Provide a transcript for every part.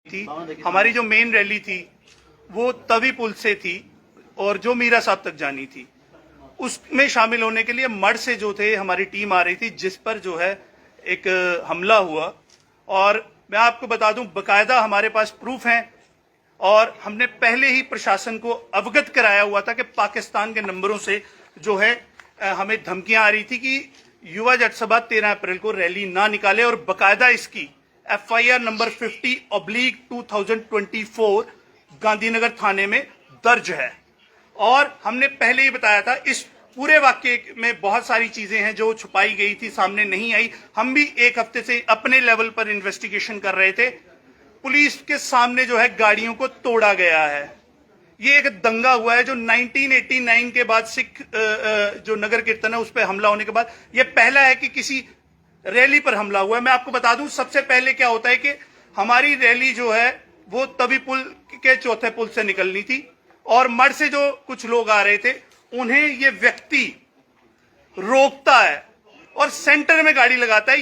थी। हमारी जो मेन रैली थी वो तवी पुल से थी और जो मीरा साहब तक जानी थी, उसमें शामिल होने के लिए मड से जो थे हमारी टीम आ रही थी, जिस पर जो है एक हमला हुआ। और मैं आपको बता दूं, बकायदा हमारे पास प्रूफ हैं और हमने पहले ही प्रशासन को अवगत कराया हुआ था कि पाकिस्तान के नंबरों से जो है हमें धमकियां आ रही थी कि युवा जट सभा 13 अप्रैल को रैली ना निकाले। और बकायदा इसकी FIR नंबर 50/2024 गांधीनगर थाने में दर्ज है। और हमने पहले ही बताया था, इस पूरे वाक्य में बहुत सारी चीजें हैं जो छुपाई गई थी, सामने नहीं आई। हम भी एक हफ्ते से अपने लेवल पर इन्वेस्टिगेशन कर रहे थे। पुलिस के सामने जो है गाड़ियों को तोड़ा गया है। ये एक दंगा हुआ है जो 1989 के बाद सिख जो नगर कीर्तन है उस पर हमला होने के बाद ये पहला है कि किसी रैली पर हमला हुआ है। मैं आपको बता दूं, सबसे पहले क्या होता है कि हमारी रैली जो है वो तवी पुल के चौथे पुल से निकलनी थी और मड से जो कुछ लोग आ रहे थे उन्हें ये व्यक्ति रोकता है और सेंटर में गाड़ी लगाता है।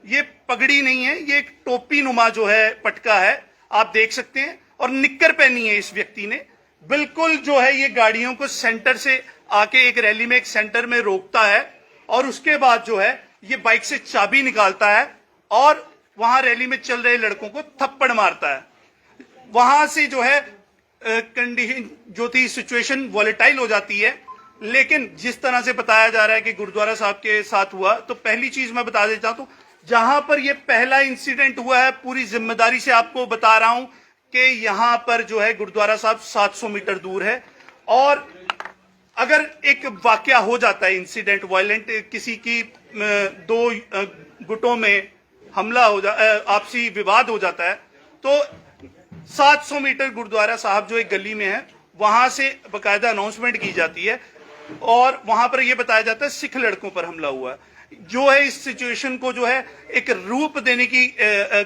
ये पगड़ी नहीं है, ये एक टोपी नुमा जो है पटका है, आप देख सकते हैं, और निक्कर पहनी है इस व्यक्ति ने। बिल्कुल जो है ये गाड़ियों को सेंटर से आके एक रैली में एक सेंटर में रोकता है और उसके बाद जो है ये बाइक से चाबी निकालता है और वहां रैली में चल रहे लड़कों को थप्पड़ मारता है। वहां से जो है कंडीशन जो थी, सिचुएशन वॉलेटाइल हो जाती है। लेकिन जिस तरह से बताया जा रहा है कि गुरुद्वारा साहब के साथ हुआ, तो पहली चीज मैं बता देता हूं, जहां पर यह पहला इंसिडेंट हुआ है, पूरी जिम्मेदारी से आपको बता रहा हूं कि यहां पर जो है गुरुद्वारा साहब 700 मीटर दूर है। और अगर एक वाकया हो जाता है, इंसिडेंट वायलेंट, किसी की दो गुटों में हमला हो आपसी विवाद हो जाता है, तो 700 मीटर गुरुद्वारा साहब जो एक गली में है वहां से बकायदा अनाउंसमेंट की जाती है और वहां पर यह बताया जाता है सिख लड़कों पर हमला हुआ है। जो है इस सिचुएशन को जो है एक रूप देने की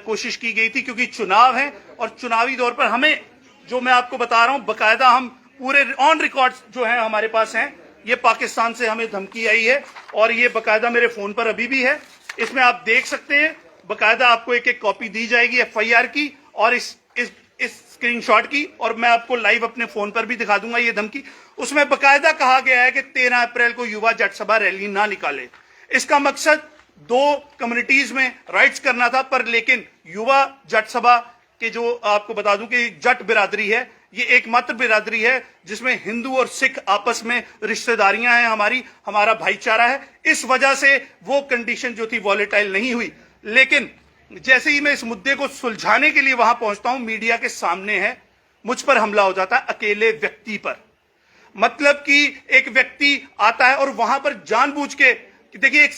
कोशिश की गई थी, क्योंकि चुनाव है और चुनावी दौर पर हमें, जो मैं आपको बता रहा हूं, बकायदा हम पूरे ऑन रिकॉर्ड जो है हमारे पास हैं। ये पाकिस्तान से हमें धमकी आई है और ये बकायदा मेरे फोन पर अभी भी है। इसमें आप देख सकते हैं, बकायदा आपको एक एक कॉपी दी जाएगी FIR की और इस स्क्रीनशॉट की, और मैं आपको लाइव अपने फोन पर भी दिखा दूंगा ये धमकी। उसमें बकायदा कहा गया है कि 13 अप्रैल को युवा जट सभा रैली ना निकाले। इसका मकसद दो कम्युनिटीज में राइट्स करना था, पर लेकिन युवा जट सभा के जो आपको बता दूं कि जट बिरादरी है, ये एकमात्र बिरादरी है जिसमें हिंदू और सिख आपस में रिश्तेदारियां हैं, हमारा भाईचारा है। इस वजह से वो कंडीशन जो थी वॉलेटाइल नहीं हुई। लेकिन जैसे ही मैं इस मुद्दे को सुलझाने के लिए वहां पहुंचता हूं, मीडिया के सामने है, मुझ पर हमला हो जाता है, अकेले व्यक्ति पर। मतलब कि एक व्यक्ति आता है और वहां पर जानबूझ के, देखिए एक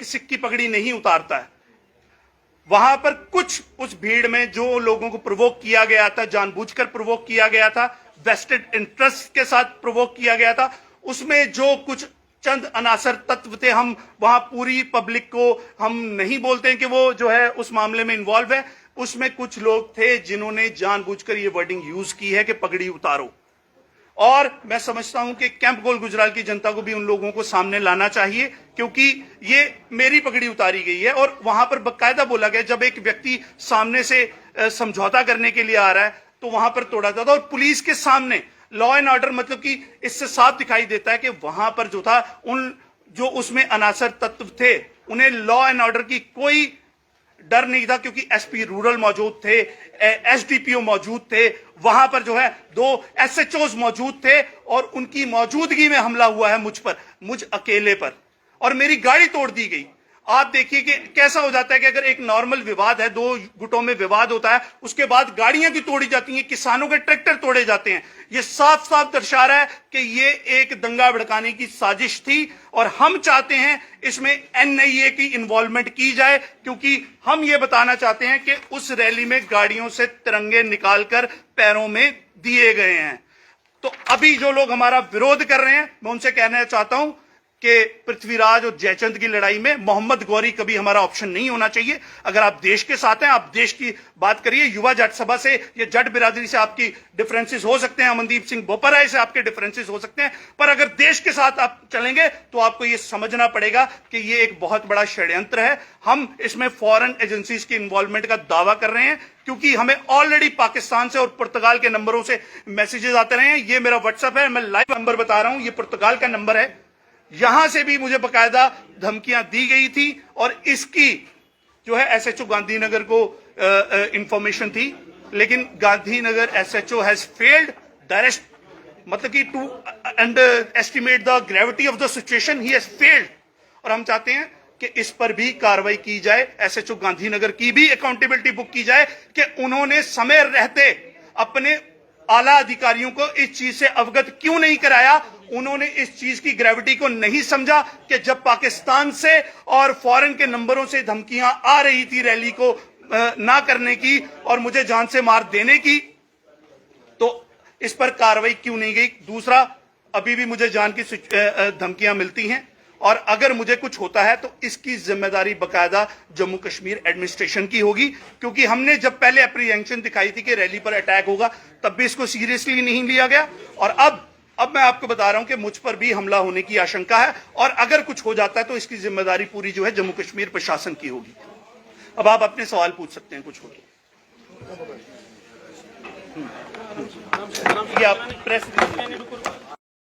सिख की पगड़ी नहीं उतारता है। वहां पर कुछ उस भीड़ में जो लोगों को प्रोवोक किया गया था, जानबूझकर प्रोवोक किया गया था, वेस्टेड इंटरेस्ट के साथ प्रोवोक किया गया था, उसमें जो कुछ चंद अनासर तत्व थे, हम वहां पूरी पब्लिक को हम नहीं बोलते हैं कि वो जो है उस मामले में इन्वॉल्व है। उसमें कुछ लोग थे जिन्होंने जानबूझकर ये वर्डिंग यूज की है कि पगड़ी उतारो। और मैं समझता हूं कि कैंप गोल गुजराल की जनता को भी उन लोगों को सामने लाना चाहिए, क्योंकि ये मेरी पगड़ी उतारी गई है। और वहां पर बकायदा बोला गया, जब एक व्यक्ति सामने से समझौता करने के लिए आ रहा है तो वहां पर तोड़ा जाता, और पुलिस के सामने लॉ एंड ऑर्डर, मतलब कि इससे साफ दिखाई देता है कि वहां पर जो था, उन जो उसमें अनासर तत्व थे उन्हें लॉ एंड ऑर्डर की कोई डर नहीं था, क्योंकि SP रूरल मौजूद थे, SDPO मौजूद थे, वहां पर जो है 2 SHOs मौजूद थे, और उनकी मौजूदगी में हमला हुआ है मुझ अकेले पर, और मेरी गाड़ी तोड़ दी गई। आप देखिए कि कैसा हो जाता है कि अगर एक नॉर्मल विवाद है, दो गुटों में विवाद होता है, उसके बाद गाड़ियां भी तोड़ी जाती हैं, किसानों के ट्रैक्टर तोड़े जाते हैं। यह साफ साफ दर्शा रहा है कि यह एक दंगा भड़काने की साजिश थी, और हम चाहते हैं इसमें NIA की इन्वॉल्वमेंट की जाए, क्योंकि हम ये बताना चाहते हैं कि उस रैली में गाड़ियों से तिरंगे निकालकर पैरों में दिए गए हैं। तो अभी जो लोग हमारा विरोध कर रहे हैं, मैं उनसे कहना चाहता हूं, कि पृथ्वीराज और जयचंद की लड़ाई में मोहम्मद गौरी कभी हमारा ऑप्शन नहीं होना चाहिए। अगर आप देश के साथ हैं, आप देश की बात करिए। युवा जट सभा से या जट बिरादरी से आपकी डिफरेंसेस हो सकते हैं, अमनदीप सिंह बोपराय से आपके डिफरेंसेस हो सकते हैं, पर अगर देश के साथ आप चलेंगे तो आपको यह समझना पड़ेगा कि यह एक बहुत बड़ा षड्यंत्र है। हम इसमें फॉरेन एजेंसीज की इन्वॉल्वमेंट का दावा कर रहे हैं, क्योंकि हमें ऑलरेडी पाकिस्तान से और पुर्तगाल के नंबरों से मैसेजेस आते रहे हैं। ये मेरा व्हाट्सएप है, मैं लाइव नंबर बता रहा हूं, ये पुर्तगाल का नंबर है। यहां से भी मुझे बकायदा धमकियां दी गई थी और इसकी जो है एसएचओ गांधीनगर को इंफॉर्मेशन थी, लेकिन Gandhinagar SHO has failed direct, मतलब कि to underestimate the gravity of the situation, he has failed. और हम चाहते हैं कि इस पर भी कार्रवाई की जाए, एसएचओ गांधीनगर की भी अकाउंटेबिलिटी बुक की जाए कि उन्होंने समय रहते अपने आला अधिकारियों को इस चीज से अवगत क्यों नहीं कराया। उन्होंने इस चीज की ग्रेविटी को नहीं समझा कि जब पाकिस्तान से और फॉरेन के नंबरों से धमकियां आ रही थी रैली को ना करने की और मुझे जान से मार देने की, तो इस पर कार्रवाई क्यों नहीं गई। दूसरा, अभी भी मुझे जान की धमकियां मिलती हैं और अगर मुझे कुछ होता है तो इसकी जिम्मेदारी बकायदा जम्मू कश्मीर एडमिनिस्ट्रेशन की होगी, क्योंकि हमने जब पहले एप्रीहेंशन दिखाई थी कि रैली पर अटैक होगा तब भी इसको सीरियसली नहीं लिया गया, और अब मैं आपको बता रहा हूं कि मुझ पर भी हमला होने की आशंका है और अगर कुछ हो जाता है तो इसकी जिम्मेदारी पूरी जो है जम्मू कश्मीर प्रशासन की होगी। अब आप अपने सवाल पूछ सकते हैं, कुछ हो तो। ये आप प्रेस